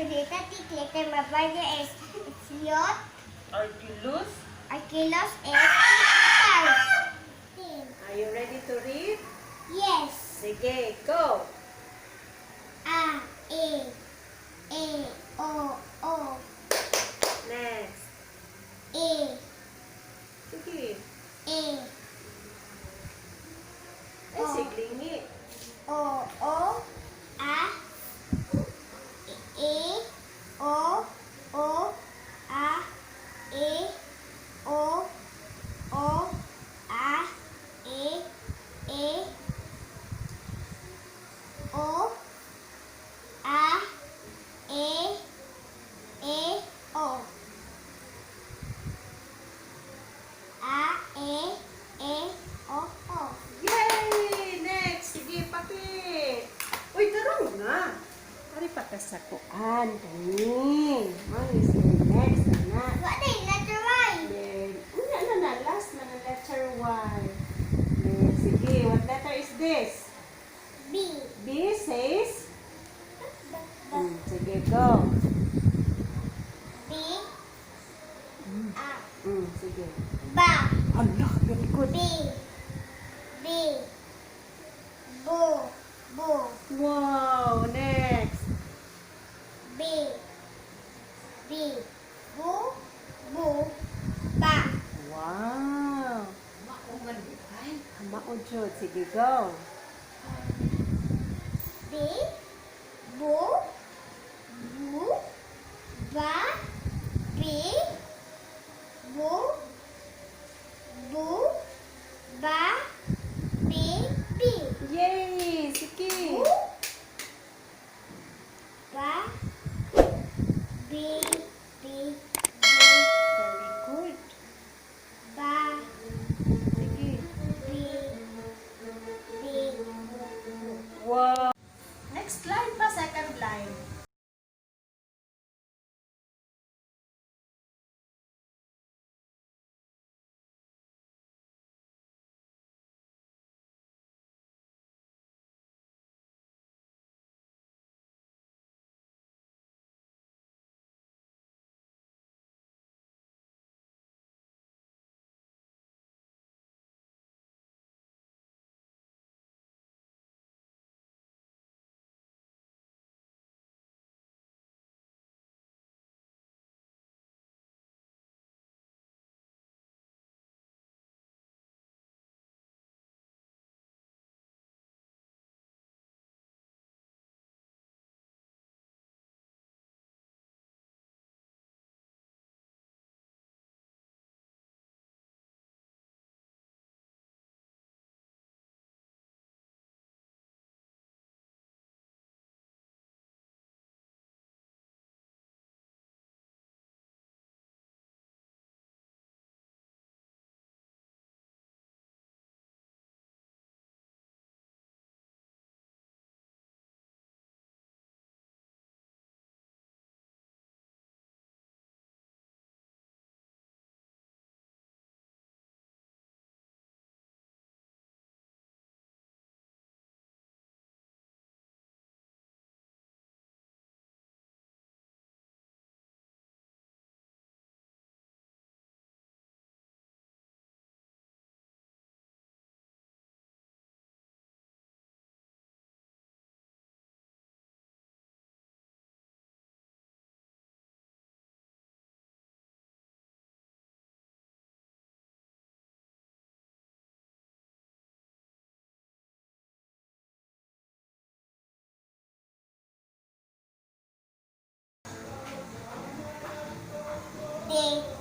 Articulated letter mabaya is idiot. Arculus. Archillos is guitar. Are you ready to read? Yes. Sige, go! A, O. Next. E, Sige. E, Ay, siglingi. O, A, E, O, A, E, O, A, E, O, A, O. A, O. Yay! Next. Sige, pati. Uy, tarong na. Pari patasakuan. Kani. Malis next, anak. What is letter Y? Then, na, last na na letter Y. Then, sige, what letter is this? B. B says? Sige, go. B. A. Sige. Ba. Anak, very good. B. Bo. Wow, next. B. Bu. Ba. Wow. Maon jud. Sige, go. B. Bu. Ba. B. Bu. Ba. B. Yay! Sige. Bu. Ba. B. Very good. Ba. Sige. B. Wow. Next line pa, second line. D.